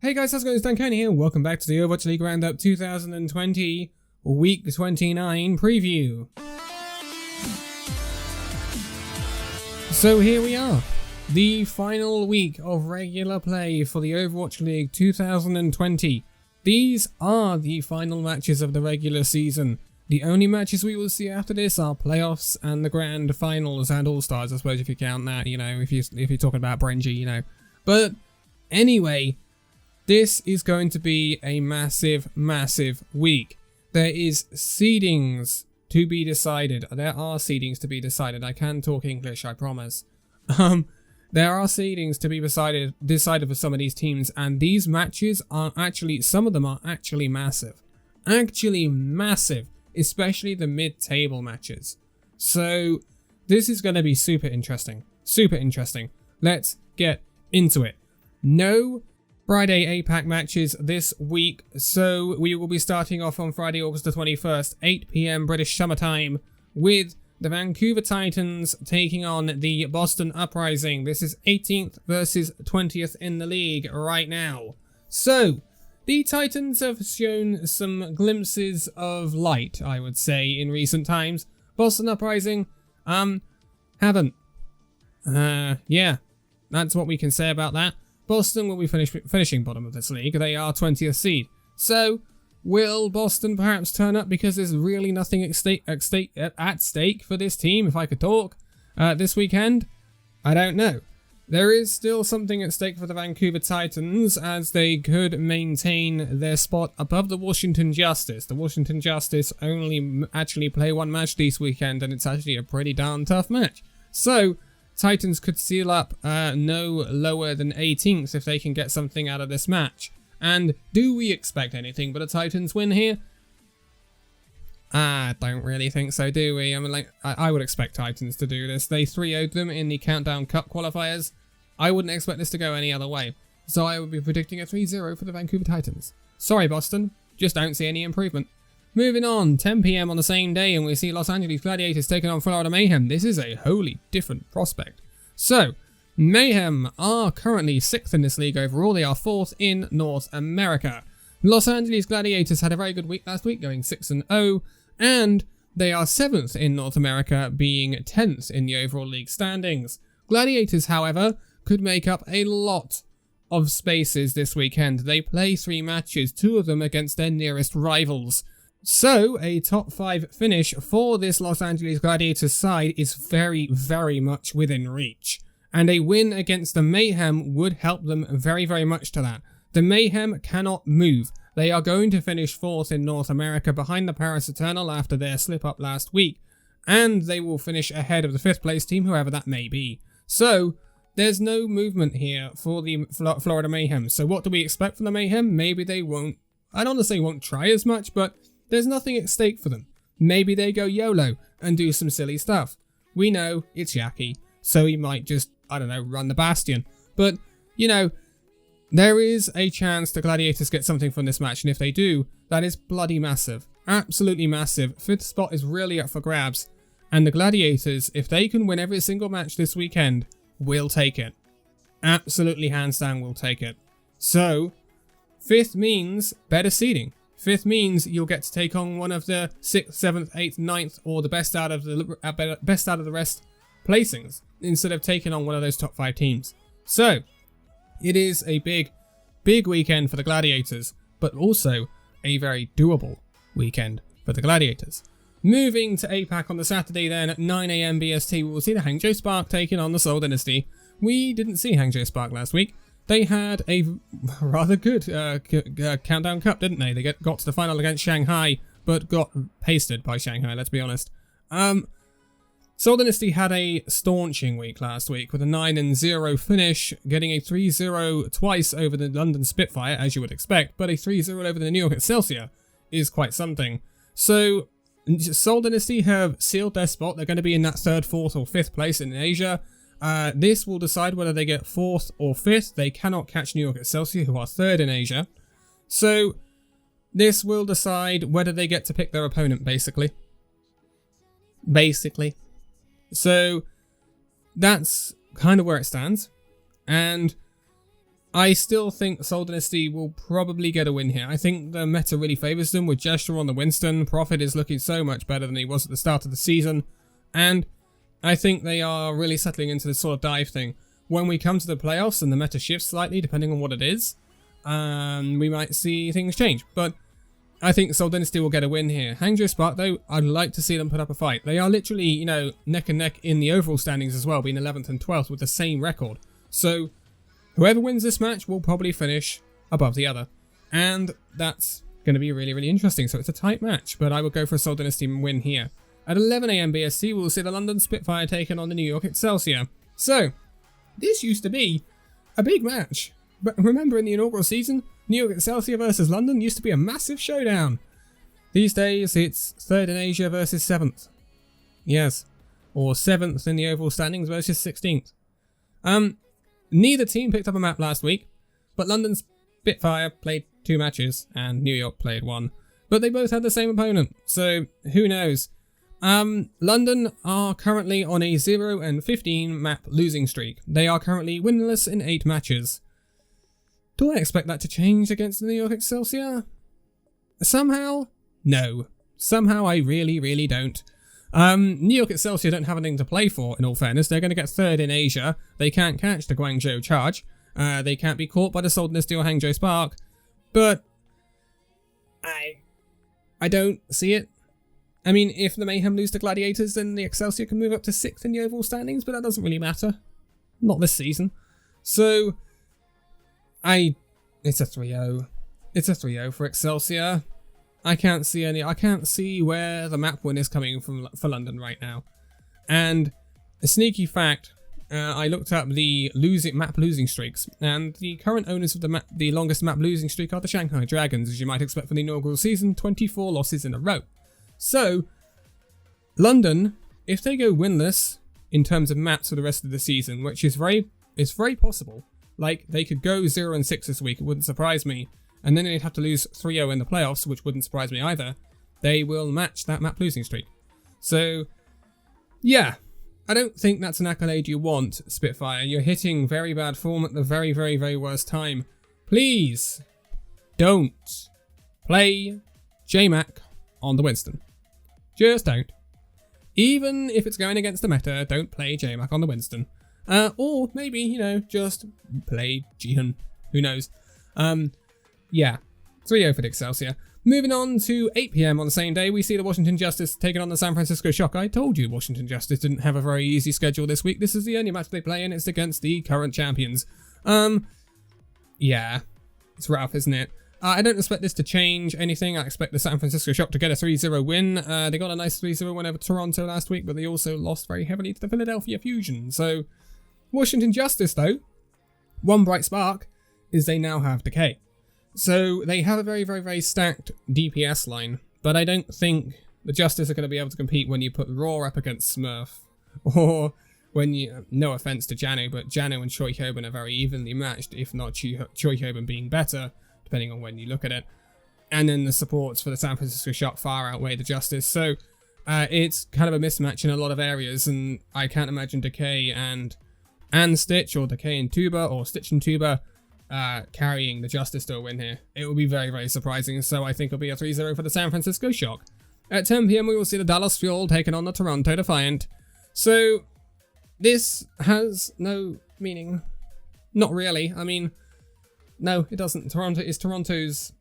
Hey guys, how's it going? It's Danconia here. Welcome back to the Overwatch League Roundup 2020 Week 29 preview. So here we are, the final week of regular play for the Overwatch League 2020. These are the final matches of the regular season. The only matches we will see after this are playoffs and the grand finals and all-stars, I suppose, if you count that, you know, if you're talking about Brenji, you know. But anyway, this is going to be a massive week. There is seedings to be decided. There are seedings to be decided. I can talk English, I promise. There are seedings to be decided for some of these teams, and these matches are actually, some of them are actually massive. Actually massive, especially the mid-table matches. So this is going to be super interesting. Super interesting. Let's get into it. No Friday APAC matches this week, so we will be starting off on Friday, August the 21st, 8 PM British Summer Time, with the Vancouver Titans taking on the Boston Uprising. This is 18th versus 20th in the league right now. So, the Titans have shown some glimpses of light, I would say, in recent times. Boston Uprising, haven't. Yeah, that's what we can say about that. Boston will be finishing bottom of this league. They are 20th seed. So, will Boston perhaps turn up because there's really nothing at stake for this team, if I could talk, this weekend? I don't know. There is still something at stake for the Vancouver Titans, as they could maintain their spot above the Washington Justice. The Washington Justice only actually play one match this weekend, and it's actually a pretty darn tough match. So, Titans could seal up no lower than 18th if they can get something out of this match. And do we expect anything but a Titans win here? I don't really think so, do we? I mean, I would expect Titans to do this. They 3-0'd them in the Countdown Cup qualifiers. I wouldn't expect this to go any other way. So I would be predicting a 3-0 for the Vancouver Titans. Sorry, Boston. Just don't see any improvement. Moving on, 10 PM on the same day, and we see Los Angeles Gladiators taking on Florida Mayhem. This is a wholly different prospect. So, Mayhem are currently 6th in this league overall. They are 4th in North America. Los Angeles Gladiators had a very good week last week, going 6-0, and they are 7th in North America, being 10th in the overall league standings. Gladiators, however, could make up a lot of spaces this weekend. They play 3 matches, 2 of them against their nearest rivals. So, a top 5 finish for this Los Angeles Gladiators side is very much within reach. And a win against the Mayhem would help them very much to that. The Mayhem cannot move. They are going to finish 4th in North America behind the Paris Eternal after their slip-up last week. And they will finish ahead of the 5th place team, whoever that may be. So, there's no movement here for the Florida Mayhem. So what do we expect from the Mayhem? Maybe they won't, I don't want to say won't try as much, but there's nothing at stake for them. Maybe they go YOLO and do some silly stuff. We know it's Yaki, so he might just, I don't know, run the Bastion. But, you know, there is a chance the Gladiators get something from this match, and if they do, that is bloody massive. Absolutely massive. 5th spot is really up for grabs. And the Gladiators, if they can win every single match this weekend, will take it. Absolutely hands down will take it. So, 5th means better seeding. 5th means you'll get to take on one of the 6th, 7th, 8th, 9th, or the best out of the rest placings, instead of taking on one of those top 5 teams. So, it is a big weekend for the Gladiators, but also a very doable weekend for the Gladiators. Moving to APAC on the Saturday then at 9 AM BST, we will see the Hangzhou Spark taking on the Seoul Dynasty. We didn't see Hangzhou Spark last week. They had a rather good Countdown Cup, didn't they? They got to the final against Shanghai, but got pasted by Shanghai, let's be honest. Seoul Dynasty had a staunching week last week with a 9-0 finish, getting a 3-0 twice over the London Spitfire, as you would expect, but a 3-0 over the New York Excelsior is quite something. So, Seoul Dynasty have sealed their spot. They're going to be in that 3rd, 4th, or 5th place in Asia. This will decide whether they get 4th or 5th. They cannot catch New York Excelsior, who are 3rd in Asia. So, this will decide whether they get to pick their opponent, basically. So, that's kind of where it stands. And I still think Seoul Dynasty will probably get a win here. I think the meta really favours them with Gesture on the Winston. Profit is looking so much better than he was at the start of the season. And I think they are really settling into this sort of dive thing. When we come to the playoffs and the meta shifts slightly, depending on what it is, we might see things change. But I think Seoul Dynasty will get a win here. Hangzhou Spark, though, I'd like to see them put up a fight. They are literally, you know, neck and neck in the overall standings as well, being 11th and 12th with the same record. So whoever wins this match will probably finish above the other. And that's going to be really, really interesting. So it's a tight match, but I would go for a Seoul Dynasty win here. At 11 AM BST, we'll see the London Spitfire taking on the New York Excelsior. So this used to be a big match. But remember, in the inaugural season, New York Excelsior versus London used to be a massive showdown. These days, it's 3rd in Asia versus 7th. Yes. Or 7th in the overall standings versus 16th. Neither team picked up a map last week, but London Spitfire played 2 matches, and New York played 1. But they both had the same opponent, so who knows? London are currently on a 0-15 map losing streak. They are currently winless in 8 matches. Do I expect that to change against the New York Excelsior? Somehow? No. Somehow I really, really don't. New York Excelsior don't have anything to play for, in all fairness. They're going to get 3rd in Asia. They can't catch the Guangzhou charge. They can't be caught by the Seoul Dynasty or Hangzhou Spark. But I don't see it. I mean, if the Mayhem lose to Gladiators, then the Excelsior can move up to 6th in the overall standings, but that doesn't really matter. Not this season. So it's a 3-0. It's a 3-0 for Excelsior. I can't see where the map win is coming from for London right now. And a sneaky fact, I looked up the map losing streaks, and the current owners of the longest map losing streak are the Shanghai Dragons, as you might expect for the inaugural season, 24 losses in a row. So, London, if they go winless in terms of maps for the rest of the season, which is very possible. Like, they could go 0-6 this week, it wouldn't surprise me. And then they'd have to lose 3-0 in the playoffs, which wouldn't surprise me either. They will match that map losing streak. So, yeah. I don't think that's an accolade you want, Spitfire. You're hitting very bad form at the very, very, very worst time. Please, don't play JMac on the Winston. Just don't. Even if it's going against the meta, don't play JMac on the Winston. Or maybe, you know, just play Jihan. Who knows? Yeah. 3-0 for the Excelsior. Moving on to 8 PM on the same day, we see the Washington Justice taking on the San Francisco Shock. I told you Washington Justice didn't have a very easy schedule this week. This is the only match they play, and it's against the current champions. Yeah. It's rough, isn't it? I don't expect this to change anything. I expect the San Francisco Shock to get a 3-0 win. They got a nice 3-0 win over Toronto last week, but they also lost very heavily to the Philadelphia Fusion. So, Washington Justice, though, one bright spark is they now have Decay. So, they have a very, very, very stacked DPS line, but I don't think the Justice are going to be able to compete when you put Raw up against Smurf, or when you, no offense to Jano, but Jano and Choi Hyobin are very evenly matched, if not Choi Hyobin being better, depending on when you look at it. And then the supports for the San Francisco Shock far outweigh the Justice. So it's kind of a mismatch in a lot of areas, and I can't imagine Decay and Stitch, or Decay and Tuba, or Stitch and Tuba carrying the Justice to a win here. It will be very, very surprising, so I think it'll be a 3-0 for the San Francisco Shock. At 10 PM, we will see the Dallas Fuel taking on the Toronto Defiant. So this has no meaning. Not really. I mean, no, it doesn't. Toronto is Toronto's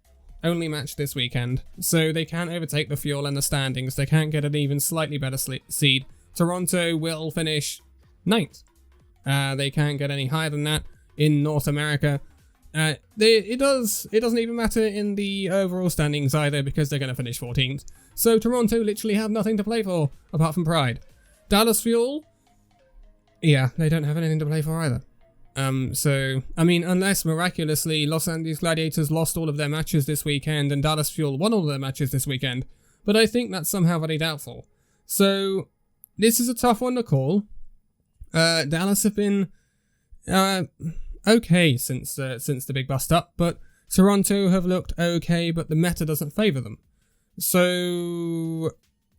only match this weekend, so they can't overtake the Fuel in the standings. They can't get an even slightly better seed. Toronto will finish 9th. They can't get any higher than that in North America. It doesn't even matter in the overall standings either, because they're going to finish 14th. So Toronto literally have nothing to play for apart from pride. Dallas Fuel, yeah, they don't have anything to play for either. So, I mean, unless miraculously Los Angeles Gladiators lost all of their matches this weekend and Dallas Fuel won all of their matches this weekend, but I think that's somehow very doubtful. So, this is a tough one to call. Dallas have been okay since the big bust up, but Toronto have looked okay, but the meta doesn't favour them. So,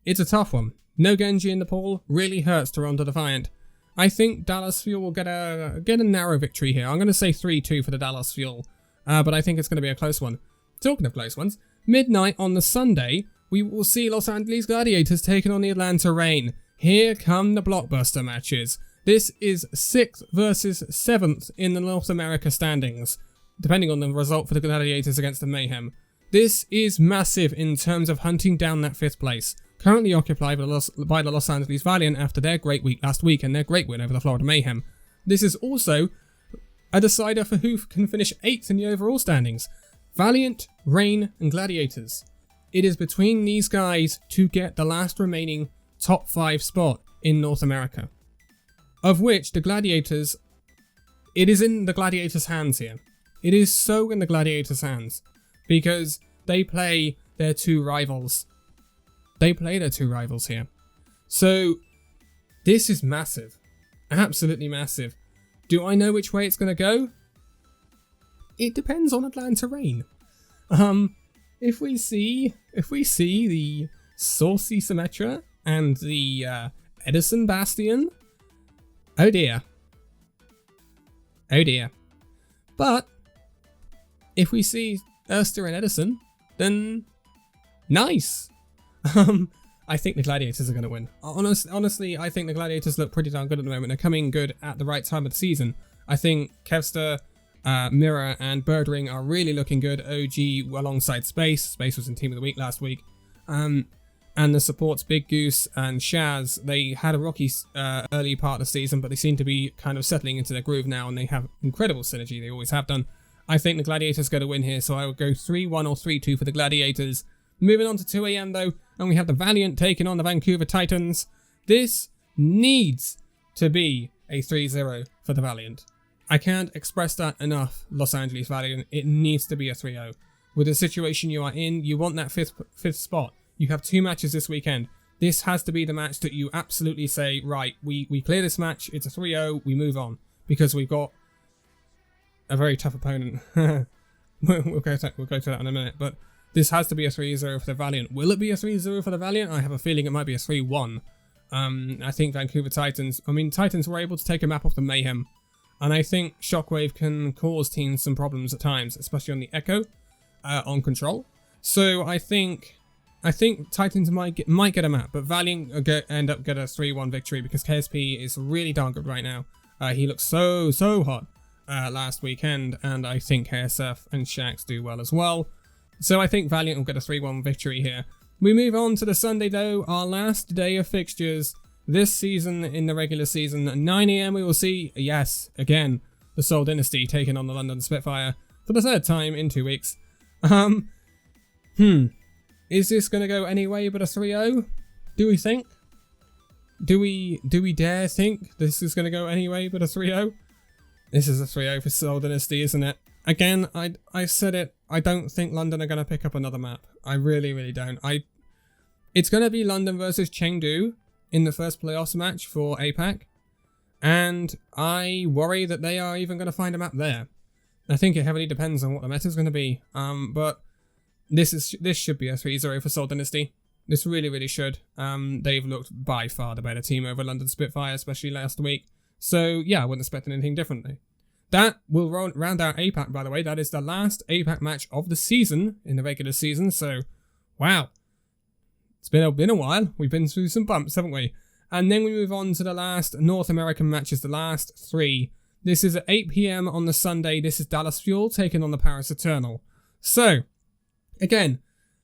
it's a tough one. No Genji in the pool really hurts Toronto Defiant. I think Dallas Fuel will get a narrow victory here. I'm going to say 3-2 for the Dallas Fuel, but I think it's going to be a close one. Talking of close ones, midnight on the Sunday, we will see Los Angeles Gladiators taking on the Atlanta Reign. Here come the blockbuster matches. This is 6th versus 7th in the North America standings, depending on the result for the Gladiators against the Mayhem. This is massive in terms of hunting down that 5th place, currently occupied by the Los Angeles Valiant after their great week last week and their great win over the Florida Mayhem. This is also a decider for who can finish 8th in the overall standings. Valiant, Reign and Gladiators. It is between these guys to get the last remaining top 5 spot in North America. Of which the Gladiators, it is in the Gladiators' hands here. It is so in the Gladiators' hands. Because they play their two rivals. They play their two rivals here. So, this is massive. Absolutely massive. Do I know which way it's going to go? It depends on Atlanta Reign. If we see the Saucy Symmetra and the Edison Bastion, oh dear. Oh dear. But, if we see Erster and Edison, then nice. I think the Gladiators are going to win. Honestly, I think the Gladiators look pretty darn good at the moment. They're coming good at the right time of the season. I think Kevster, Mirror and Birdring are really looking good. OG alongside Space. Space was in Team of the Week last week. And the supports Big Goose and Shaz, they had a rocky early part of the season, but they seem to be kind of settling into their groove now and they have incredible synergy. They always have done. I think the Gladiators are going to win here, so I will go 3-1 or 3-2 for the Gladiators. Moving on to 2 AM though, and we have the Valiant taking on the Vancouver Titans. This needs to be a 3-0 for the Valiant. I can't express that enough, Los Angeles Valiant. It needs to be a 3-0. With the situation you are in, you want that fifth spot. You have 2 matches this weekend. This has to be the match that you absolutely say, right, we clear this match, it's a 3-0, we move on. Because we've got a very tough opponent. we'll go to that in a minute, but this has to be a 3-0 for the Valiant. Will it be a 3-0 for the Valiant? I have a feeling it might be a 3-1. I think Vancouver Titans, Titans were able to take a map off the Mayhem, and I think Shockwave can cause teams some problems at times, especially on the Echo, on control. So I think Titans might get a map, but Valiant end up get a 3-1 victory because KSP is really darn good right now. He looks so hot last weekend, and I think KSF and Shax do well as well. So I think Valiant will get a 3-1 victory here. We move on to the Sunday though, our last day of fixtures this season in the regular season. At 9 AM we will see, yes, again, the Seoul Dynasty taking on the London Spitfire for the 3rd time in 2 weeks. Is this going to go any way but a 3-0? Do we think? Do we dare think this is going to go any way but a 3-0? This is a 3-0 for Seoul Dynasty, isn't it? Again, I said it, I don't think London are going to pick up another map. I really don't. It's going to be London versus Chengdu in the first playoffs match for APAC. And I worry that they are even going to find a map there. I think it heavily depends on what the meta is going to be. But this should be a 3-0 for Seoul Dynasty. This really should. They've looked by far the better team over London Spitfire, especially last week. So yeah, I wouldn't expect anything differently. That will round out APAC, by the way. That is the last APAC match of the season, in the regular season. So, wow. It's been a while. We've been through some bumps, haven't we? And then we move on to the last North American matches, the last 3. This is at 8 PM on the Sunday. This is Dallas Fuel taking on the Paris Eternal. So, again,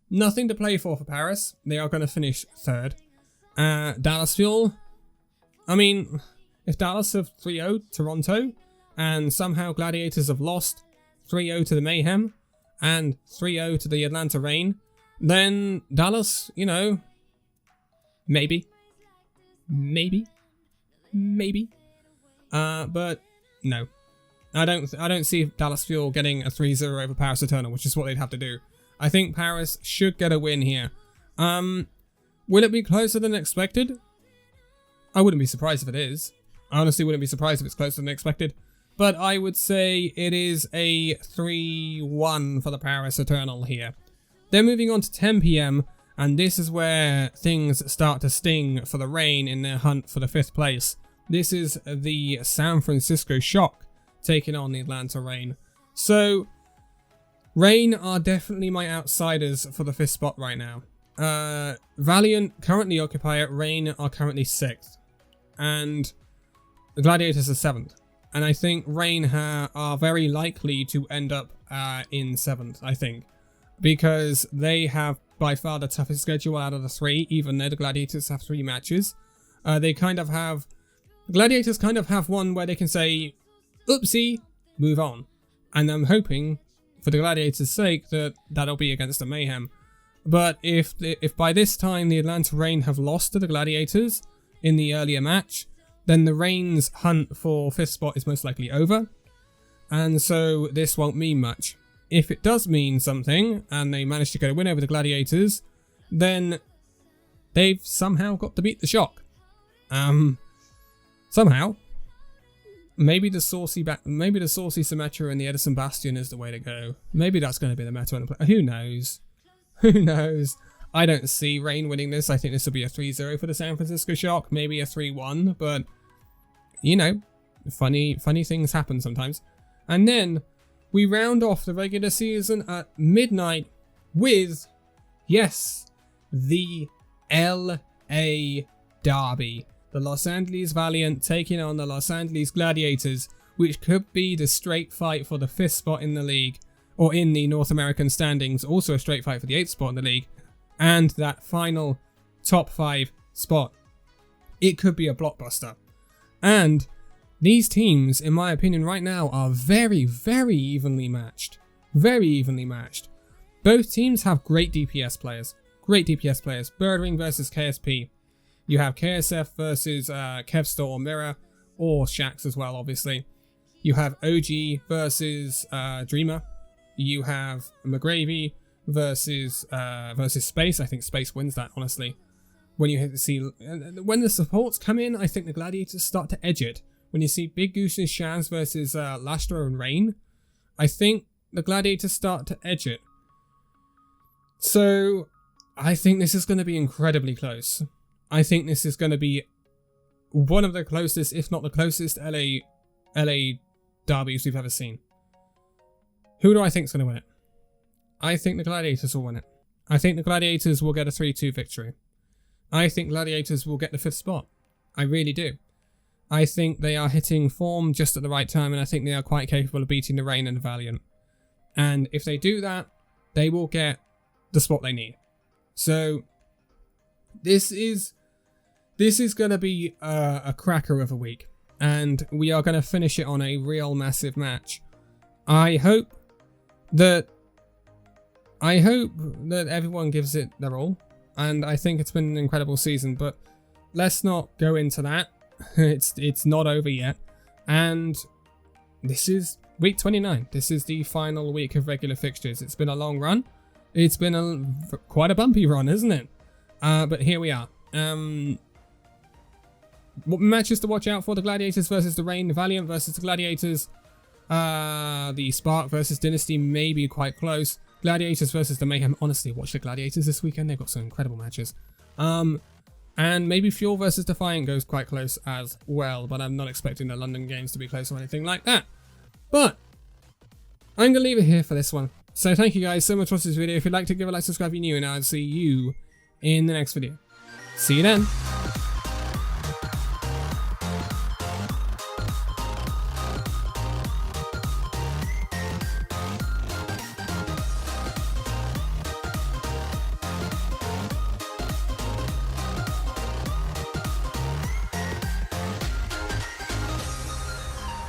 nothing to play for Paris. They are going to finish 3rd. Dallas Fuel, if Dallas have 3-0 Toronto, and somehow Gladiators have lost 3-0 to the Mayhem, and 3-0 to the Atlanta Reign, then Dallas, maybe. But no. I don't see Dallas Fuel getting a 3-0 over Paris Eternal, which is what they'd have to do. I think Paris should get a win here. Will it be closer than expected? I wouldn't be surprised if it is. I honestly wouldn't be surprised if it's closer than expected. But I would say it is a 3-1 for the Paris Eternal here. Then moving on to 10 PM, and this is where things start to sting for the Reign in their hunt for the 5th place. This is the San Francisco Shock taking on the Atlanta Reign. So, Reign are definitely my outsiders for the 5th spot right now. Valiant currently occupy it, Reign are currently 6th. And the Gladiators are 7th. And I think Reign are very likely to end up in 7th, I think. Because they have by far the toughest schedule out of the 3, even though the Gladiators have 3 matches. Gladiators kind of have one where they can say, oopsie, move on. And I'm hoping, for the Gladiators' sake, that that'll be against the Mayhem. But if by this time the Atlanta Reign have lost to the Gladiators in the earlier match, then the Reign's hunt for 5th spot is most likely over. And so this won't mean much. If it does mean something, and they manage to get a win over the Gladiators, then they've somehow got to beat the Shock. Somehow. Maybe the saucy Symmetra and the Edison Bastion is the way to go. Maybe that's going to be the meta. Who knows? Who knows? I don't see Reign winning this. I think this will be a 3-0 for the San Francisco Shock. Maybe a 3-1, but you know, funny things happen sometimes. And then we round off the regular season at midnight with, yes, the LA Derby. The Los Angeles Valiant taking on the Los Angeles Gladiators, which could be the straight fight for the 5th spot in the league, or in the North American standings, also a straight fight for the 8th spot in the league, and that final top 5 spot. It could be a blockbuster. And these teams, in my opinion, right now are very, very evenly matched. Very evenly matched. Both teams have great DPS players. Great DPS players. Birdwing versus KSP. You have KSF versus Kevstar or Mirror, or Shax as well, obviously. You have OG versus Dreamer. You have McGravy versus Space. I think Space wins that, honestly. When the supports come in, I think the Gladiators start to edge it. When you see Big Goose and Shaz versus Lastra and Rain, I think the Gladiators start to edge it. So, I think this is going to be incredibly close. I think this is going to be one of the closest, if not the closest, LA derbies we've ever seen. Who do I think is going to win it? I think the Gladiators will win it. I think the Gladiators will get a 3-2 victory. I think Gladiators will get the 5th spot. I really do. I think they are hitting form just at the right time, and I think they are quite capable of beating the Reign and the Valiant. And if they do that, they will get the spot they need. So, this is going to be a cracker of a week, and we are going to finish it on a real massive match. I hope that everyone gives it their all, and I think it's been an incredible season, but let's not go into that. It's not over yet, and this is week 29. This is the final week of regular fixtures. It's been a long run. It's been quite a bumpy run, isn't it? But here we are. What matches to watch out for? The Gladiators versus the Reign, the Valiant versus the Gladiators, the Spark versus Dynasty may be quite close. Gladiators versus the Mayhem. Honestly, watch the Gladiators this weekend. They've got some incredible matches. And maybe Fuel versus Defiant goes quite close as well, but I'm not expecting the London games to be close or anything like that. But I'm going to leave it here for this one. So thank you guys so much for watching this video. If you'd like to give a like, subscribe if you're new, and I'll see you in the next video. See you then.